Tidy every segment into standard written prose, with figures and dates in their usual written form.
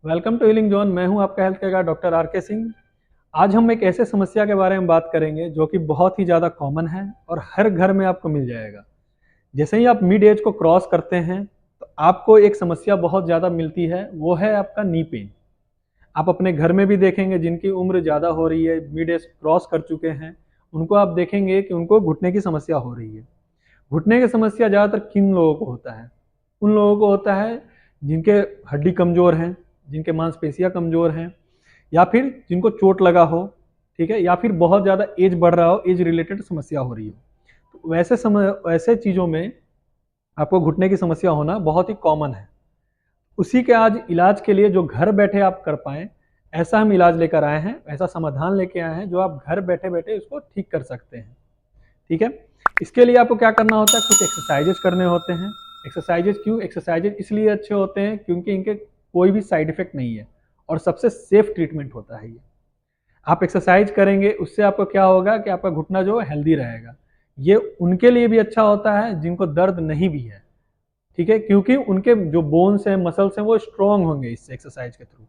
Welcome to healing zone. मैं हूं आपका health care guide doctor R के सिंह। आज हम एक ऐसे समस्या के बारे में बात करेंगे जो कि बहुत ही ज़्यादा कॉमन है और हर घर में आपको मिल जाएगा। जैसे ही आप मिड एज को क्रॉस करते हैं तो आपको एक समस्या बहुत ज़्यादा मिलती है, वो है आपका नी पेन। आप अपने घर में भी देखेंगे जिनकी उम्र ज़्यादा हो रही है, मिड एज क्रॉस कर चुके हैं, उनको आप देखेंगे कि उनको घुटने की समस्या हो रही है। घुटने की समस्या ज़्यादातर किन लोगों को होता है? उन लोगों को होता है जिनके हड्डी कमज़ोर हैं, जिनके मांसपेशियाँ कमज़ोर हैं, या फिर जिनको चोट लगा हो, ठीक है, या फिर बहुत ज़्यादा एज बढ़ रहा हो, एज रिलेटेड समस्या हो रही हो। तो वैसे चीज़ों में आपको घुटने की समस्या होना बहुत ही कॉमन है। उसी के आज इलाज के लिए जो घर बैठे आप कर पाएँ, ऐसा हम इलाज लेकर आए हैं, ऐसा समाधान लेके आए हैं जो आप घर बैठे-बैठे इसको ठीक कर सकते हैं। ठीक है? इसके लिए आपको क्या करना होता है, कुछ एक्सरसाइजेज करने होते हैं। एक्सरसाइजेज क्यों? एक्सरसाइजेज इसलिए अच्छे होते हैं क्योंकि इनके कोई भी साइड इफेक्ट नहीं है और सबसे सेफ ट्रीटमेंट होता है ये। आप एक्सरसाइज करेंगे, उससे आपको क्या होगा कि आपका घुटना जो है हेल्दी रहेगा। ये उनके लिए भी अच्छा होता है जिनको दर्द नहीं भी है, ठीक है? क्योंकि उनके जो बोन्स हैं, मसल्स हैं, वो स्ट्रॉन्ग होंगे इससे एक्सरसाइज के थ्रू।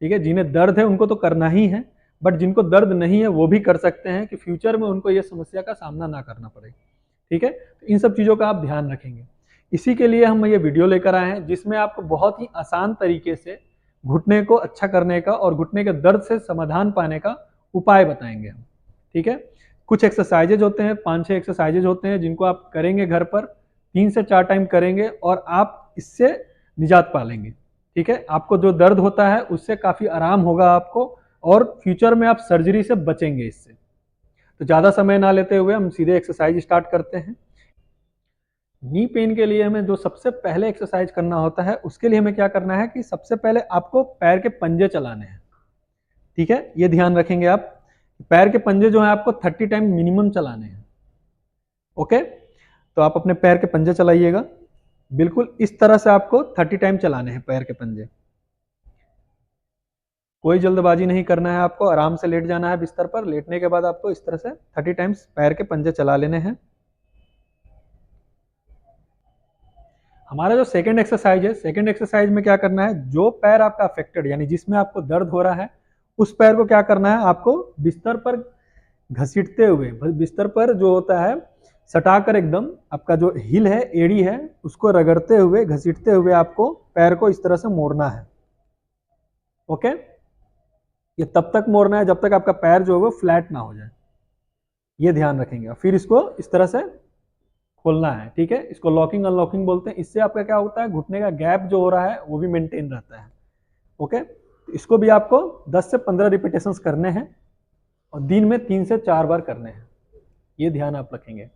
ठीक है? जिन्हें दर्द है उनको तो करना ही है, बट जिनको दर्द नहीं है वो भी कर सकते हैं कि फ्यूचर में उनको ये समस्या का सामना ना करना पड़े। ठीक है? तो इन सब चीज़ों का आप ध्यान रखेंगे। इसी के लिए हम ये वीडियो लेकर आए हैं जिसमें आपको बहुत ही आसान तरीके से घुटने को अच्छा करने का और घुटने के दर्द से समाधान पाने का उपाय बताएंगे हम। ठीक है? कुछ एक्सरसाइजेज होते हैं, 5-6 एक्सरसाइजेज होते हैं जिनको आप करेंगे घर पर, 3 से 4 टाइम करेंगे और आप इससे निजात पालेंगे। ठीक है? आपको जो दर्द होता है उससे काफ़ी आराम होगा आपको और फ्यूचर में आप सर्जरी से बचेंगे इससे। तो ज़्यादा समय ना लेते हुए हम सीधे एक्सरसाइज स्टार्ट करते हैं। नी पेन के लिए हमें जो सबसे पहले एक्सरसाइज करना होता है, उसके लिए हमें क्या करना है कि सबसे पहले आपको पैर के पंजे चलाने हैं। ठीक है? ये ध्यान रखेंगे आप। पैर के पंजे जो है आपको 30 टाइम मिनिमम चलाने हैं। ओके? तो आप अपने पैर के पंजे चलाइएगा। बिल्कुल इस तरह से आपको 30 टाइम चलाने हैं पैर के पंजे। कोई जल्दबाजी नहीं करना है आपको, आराम से लेट जाना है बिस्तर पर। लेटने के बाद आपको इस तरह से 30 टाइम्स पैर के पंजे चला लेने हैं। हमारा जो सेकंड एक्सरसाइज है, सेकंड एक्सरसाइज में क्या करना है, जो पैर आपका अफेक्टेड यानी जिसमें आपको दर्द हो रहा है, उस पैर को क्या करना है, आपको बिस्तर पर घसीटते हुए, बिस्तर पर जो होता है सटाकर एकदम आपका जो हिल है, एड़ी है, उसको रगड़ते हुए, घसीटते हुए आपको पैर को इस तरह से मोड़ना है। ओके? ये तब तक मोड़ना है जब तक आपका पैर जो है वो फ्लैट ना हो जाए। ये ध्यान रखेंगे। फिर इसको इस तरह से खोलना है। ठीक है? इसको लॉकिंग अनलॉकिंग बोलते हैं। इससे आपका क्या होता है, घुटने का गैप जो हो रहा है वो भी मेंटेन रहता है। ओके? इसको भी आपको 10 से 15 रिपीटेशंस करने हैं और दिन में 3 से 4 बार करने हैं। ये ध्यान आप रखेंगे।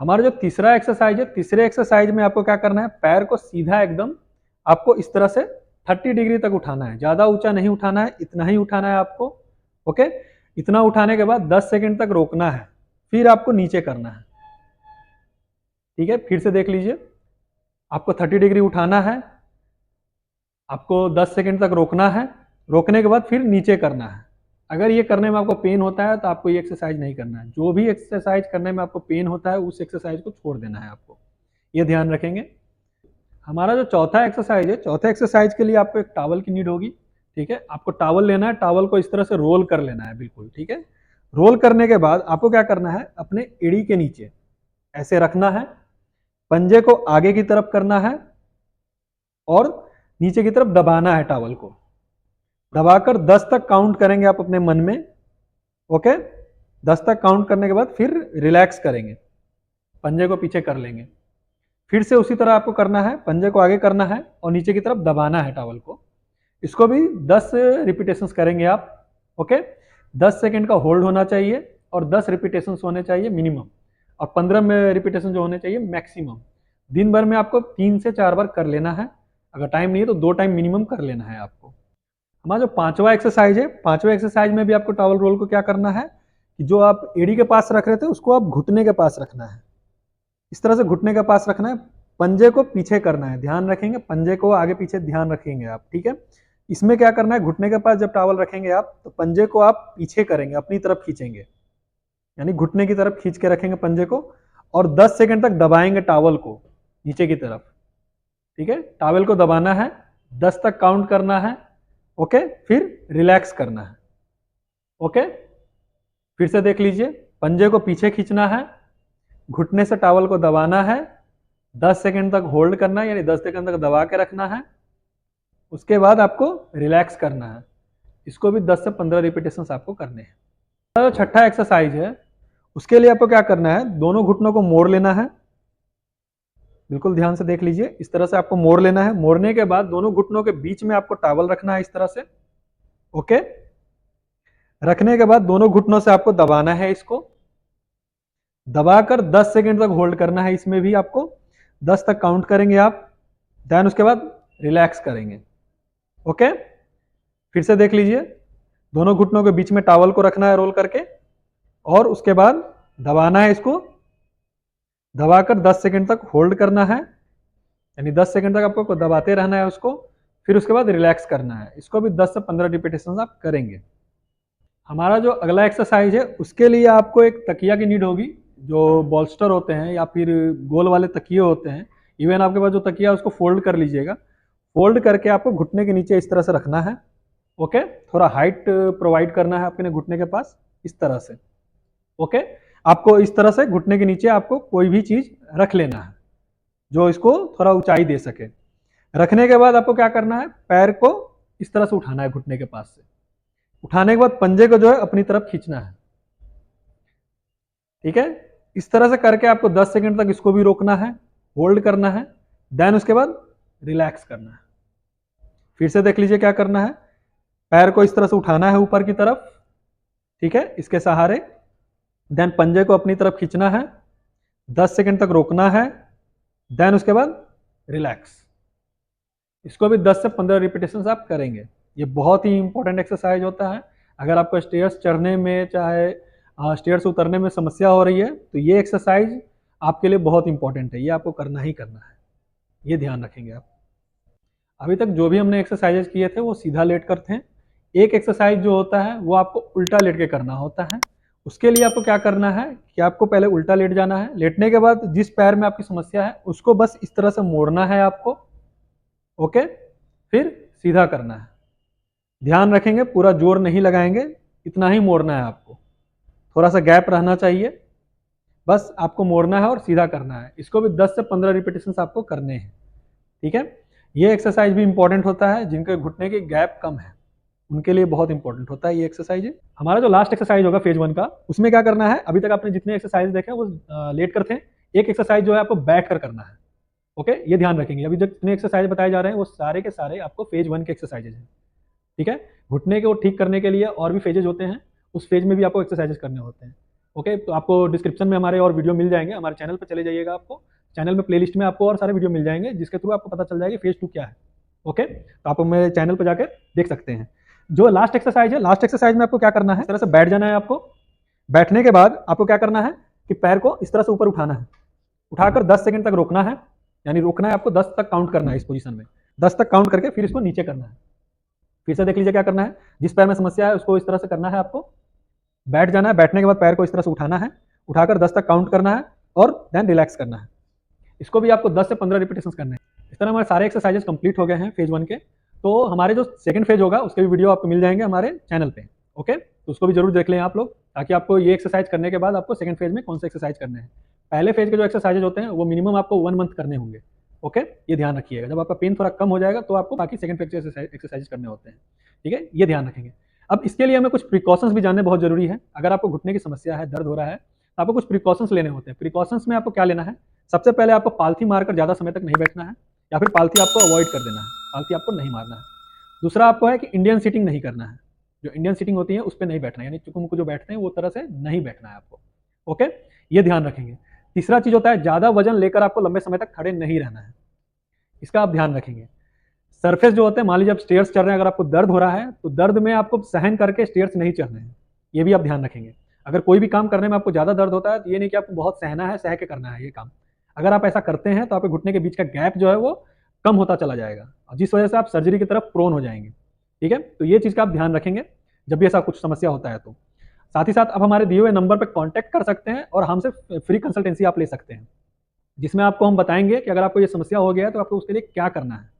हमारा जो तीसरा एक्सरसाइज है, तीसरे एक्सरसाइज में आपको क्या करना है, पैर को सीधा एकदम आपको इस तरह से 30 डिग्री तक उठाना है। ज़्यादा ऊंचा नहीं उठाना है, इतना ही उठाना है आपको। ओके? इतना उठाने के बाद 10 सेकंड तक रोकना है, फिर आपको नीचे करना है। ठीक है? फिर से देख लीजिए। आपको 30 डिग्री उठाना है, आपको 10 सेकंड तक रोकना है, रोकने के बाद फिर नीचे करना है। अगर ये करने में आपको पेन होता है तो आपको ये एक्सरसाइज नहीं करना है। जो भी एक्सरसाइज करने में आपको पेन होता है उस एक्सरसाइज को छोड़ देना है आपको। ये ध्यान रखेंगे। हमारा जो चौथा एक्सरसाइज है, चौथे एक्सरसाइज के लिए आपको एक टॉवल की नीड होगी। ठीक है? आपको टॉवल लेना है, टॉवल को इस तरह से रोल कर लेना है बिल्कुल। ठीक है? रोल करने के बाद आपको क्या करना है, अपने एड़ी के नीचे ऐसे रखना है, पंजे को आगे की तरफ करना है और नीचे की तरफ दबाना है। टॉवल को दबाकर 10 तक काउंट करेंगे आप अपने मन में। ओके? 10 तक काउंट करने के बाद फिर रिलैक्स करेंगे, पंजे को पीछे कर लेंगे। फिर से उसी तरह आपको करना है, पंजे को आगे करना है और नीचे की तरफ दबाना है टॉवल को। इसको भी 10 रिपीटेशंस करेंगे आप। ओके? 10 सेकंड का होल्ड होना चाहिए और 10 रिपीटेशंस होने चाहिए मिनिमम, और 15 रिपीटेशन जो होने चाहिए मैक्सिमम। दिन भर में आपको 3 से 4 बार कर लेना है। अगर टाइम नहीं है तो 2 टाइम मिनिमम कर लेना है आपको। हमारा जो पांचवा एक्सरसाइज है, पांचवा एक्सरसाइज में भी आपको टॉवल रोल को क्या करना है कि जो आप एड़ी के पास रख रहे थे उसको आप घुटने के पास रखना है। इस तरह से घुटने के पास रखना है, पंजे को पीछे करना है। ध्यान रखेंगे, पंजे को आगे पीछे ध्यान रखेंगे आप। ठीक है? इसमें क्या करना है, घुटने के पास जब टॉवल रखेंगे आप तो पंजे को आप पीछे करेंगे, अपनी तरफ खींचेंगे, यानी घुटने की तरफ खींच के रखेंगे पंजे को और 10 सेकंड तक दबाएंगे टॉवल को नीचे की तरफ। ठीक है? टॉवल को दबाना है 10 तक काउंट करना है। ओके, फिर रिलैक्स करना है। ओके, फिर से देख लीजिए, पंजे को पीछे खींचना है, घुटने से टॉवल को दबाना है, 10 सेकंड तक होल्ड करना है, यानी 10 सेकंड तक दबा के रखना है। उसके बाद आपको रिलैक्स करना है। इसको भी 10 से 15 रिपीटेशंस आपको करने हैं। तो छठा एक्सरसाइज है, उसके लिए आपको क्या करना है, दोनों घुटनों को मोड़ लेना है। बिल्कुल ध्यान से देख लीजिए, इस तरह से आपको मोड़ लेना है। मोड़ने के बाद दोनों घुटनों के बीच में आपको टॉवल रखना है इस तरह से। ओके, रखने के बाद दोनों घुटनों से आपको दबाना है, इसको दबाकर 10 सेकंड तक होल्ड करना है। इसमें भी आपको 10 तक काउंट करेंगे आप, देन उसके बाद रिलैक्स करेंगे। ओके, फिर से देख लीजिए, दोनों घुटनों के बीच में टॉवल को रखना है रोल करके, और उसके बाद दबाना है, इसको दबाकर 10 सेकंड तक होल्ड करना है, यानी 10 सेकंड तक आपको दबाते रहना है उसको। फिर उसके बाद रिलैक्स करना है। इसको भी 10 से 15 रिपीटेशन आप करेंगे। हमारा जो अगला एक्सरसाइज है, उसके लिए आपको एक तकिया की नीड होगी। जो बॉल्स्टर होते हैं या फिर गोल वाले तकिए होते हैं, इवन आपके पास जो तकिया है उसको फोल्ड कर लीजिएगा। फोल्ड करके आपको घुटने के नीचे इस तरह से रखना है। ओके, थोड़ा हाइट प्रोवाइड करना है अपने घुटने के पास, इस तरह से। ओके, आपको इस तरह से घुटने के नीचे आपको कोई भी चीज रख लेना है जो इसको थोड़ा ऊंचाई दे सके। रखने के बाद आपको क्या करना है, पैर को इस तरह से उठाना है घुटने के पास से। उठाने के बाद पंजे को जो है अपनी तरफ खींचना है। ठीक है, इस तरह से करके आपको 10 सेकंड तक इसको भी रोकना है, होल्ड करना है, देन उसके बाद रिलैक्स करना है। फिर से देख लीजिए क्या करना है, पैर को इस तरह से उठाना है ऊपर की तरफ, ठीक है, इसके सहारे, देन पंजे को अपनी तरफ खींचना है, 10 सेकंड तक रोकना है, देन उसके बाद रिलैक्स। इसको भी 10 से 15 रिपीटेशन आप करेंगे। ये बहुत ही इंपॉर्टेंट एक्सरसाइज होता है। अगर आपको स्टेयर्स चढ़ने में चाहे स्टेयर्स उतरने में समस्या हो रही है, तो ये एक्सरसाइज आपके लिए बहुत इंपॉर्टेंट है। ये आपको करना ही करना है, ये ध्यान रखेंगे आप। अभी तक जो भी हमने एक्सरसाइजेस किए थे वो सीधा लेट कर थे। एक एक्सरसाइज जो होता है वो आपको उल्टा लेट के करना होता है। उसके लिए आपको क्या करना है कि आपको पहले उल्टा लेट जाना है। लेटने के बाद जिस पैर में आपकी समस्या है उसको बस इस तरह से मोड़ना है आपको। ओके, फिर सीधा करना है। ध्यान रखेंगे, पूरा जोर नहीं लगाएंगे, इतना ही मोड़ना है आपको, थोड़ा सा गैप रहना चाहिए। बस आपको मोड़ना है और सीधा करना है। इसको भी 10 से 15 रिपीटेशन आपको करने हैं। ठीक है, ये एक्सरसाइज भी इंपॉर्टेंट होता है जिनके घुटने के गैप कम है, उनके लिए बहुत इंपॉर्टेंट होता है ये एक्सरसाइज। हमारा जो लास्ट एक्सरसाइज होगा फेज 1 का, उसमें क्या करना है, अभी तक आपने जितने एक्सरसाइज देखे वो लेट कर थे। एक एक्सरसाइज जो है आपको बैठ कर करना है। ओके, ये ध्यान रखेंगे, अभी जितने एक्सरसाइज बताए जा रहे हैं वो सारे के सारे आपको फेज 1 के एक्सरसाइजेज हैं। ठीक है, घुटने को ठीक करने के लिए और भी फेजेज होते हैं, उस फेज में भी आपको एक्सरसाइजेस करने होते हैं। ओके, तो आपको डिस्क्रिप्शन में हमारे और वीडियो मिल जाएंगे, हमारे चैनल पर चले जाइएगा, आपको चैनल में प्लेलिस्ट में आपको और सारे वीडियो मिल जाएंगे जिसके थ्रू आपको पता चल जाएगा फेज 2 क्या है। ओके, तो आप मेरे चैनल पर जाकर देख सकते हैं। जो लास्ट एक्सरसाइज है, लास्ट एक्सरसाइज में आपको क्या करना है, इस तरह से बैठ जाना है आपको। बैठने के बाद आपको क्या करना है कि पैर को इस तरह से ऊपर उठाना है, उठाकर 10 सेकंड तक रोकना है, यानी रोकना है आपको, 10 तक काउंट करना है इस पोजीशन में। 10 तक काउंट करके फिर इसको नीचे करना है। फिर से देख लीजिए क्या करना है, जिस पैर में समस्या है उसको इस तरह से करना है आपको। बैठ जाना है, बैठने के बाद पैर को इस तरह से उठाना है, उठाकर 10 तक काउंट करना है और देन रिलैक्स करना है। इसको भी आपको 10 से 15 रिपीटेशन करने हैं। इस तरह हमारे सारे एक्सरसाइजेस कंप्लीट हो गए हैं फेज 1 के। तो हमारे जो सेकंड फेज होगा उसके भी वीडियो आपको मिल जाएंगे हमारे चैनल पे। ओके, तो उसको भी जरूर देख लें आप लोग, ताकि आपको ये एक्सरसाइज करने के बाद आपको सेकंड फेज में कौन से एक्सरसाइज करने हैं। पहले फेज के जो एक्सरसाइजेज होते हैं वो मिनिमम आपको 1 मंथ करने होंगे। ओके, ये ध्यान रखिएगा, जब आपका पेन थोड़ा कम हो जाएगा तो आपको बाकी सेकंड फेज के एक्सरसाइज करने होते हैं। ठीक है, ये ध्यान रखेंगे। अब इसके लिए हमें कुछ प्रिकॉशंस भी जानने बहुत जरूरी है। अगर आपको घुटने की समस्या है, दर्द हो रहा है, तो आपको कुछ प्रिकॉशंस लेने होते हैं। प्रिकॉशंस में आपको क्या लेना है, सबसे पहले आपको पालथी मारकर ज़्यादा समय तक नहीं बैठना है, या फिर पालथी आपको अवॉइड कर देना है, पालथी आपको नहीं मारना है। दूसरा आपको है कि इंडियन सीटिंग नहीं करना है, जो इंडियन सीटिंग होती है उस पर नहीं बैठना है, यानी चुकमुक जो बैठते हैं वो तरह से नहीं बैठना है आपको। ओके, ये ध्यान रखेंगे। तीसरा चीज होता है, ज़्यादा वजन लेकर आपको लंबे समय तक खड़े नहीं रहना है, इसका आप ध्यान रखेंगे। सरफेस जो होते हैं, मान लीजिए आप स्टेयर्स चढ़ रहे हैं, अगर आपको दर्द हो रहा है तो दर्द में आपको सहन करके स्टेयर्स नहीं चढ़ने हैं, ये भी आप ध्यान रखेंगे। अगर कोई भी काम करने में आपको ज़्यादा दर्द होता है तो ये नहीं कि आपको बहुत सहना है, सह के करना है ये काम। अगर आप ऐसा करते हैं तो आपके घुटने के बीच का गैप जो है वो कम होता चला जाएगा, जिस वजह से आप सर्जरी की तरफ प्रोन हो जाएंगे। ठीक है, तो ये चीज़ का आप ध्यान रखेंगे जब भी ऐसा कुछ समस्या होता है। तो साथ ही साथ आप हमारे दिए हुए नंबर पर कॉन्टैक्ट कर सकते हैं और हमसे फ्री कंसल्टेंसी आप ले सकते हैं, जिसमें आपको हम बताएंगे कि अगर आपको ये समस्या हो गया है तो आपको उसके लिए क्या करना है।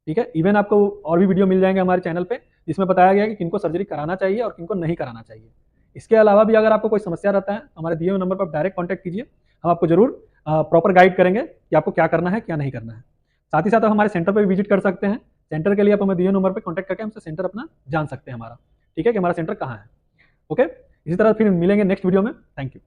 ठीक है। इवन आपको और भी वीडियो मिल जाएंगे हमारे चैनल पे, जिसमें बताया गया है कि किनको सर्जरी कराना चाहिए और किनको नहीं कराना चाहिए। इसके अलावा भी अगर आपको कोई समस्या रहता है, हमारे दिए हुए नंबर पर डायरेक्ट कॉन्टैक्ट कीजिए, हम आपको जरूर प्रॉपर गाइड करेंगे कि आपको क्या करना है क्या नहीं करना है। साथ ही साथ आप हमारे सेंटर पर भी विजिट कर सकते हैं। सेंटर के लिए आप हमें दिए नंबर पर कॉन्टैक्ट करके हमसे सेंटर अपना जान सकते हैं हमारा, ठीक है, कि हमारा सेंटर कहाँ है। ओके, इसी तरह फिर मिलेंगे नेक्स्ट वीडियो में। Thank you.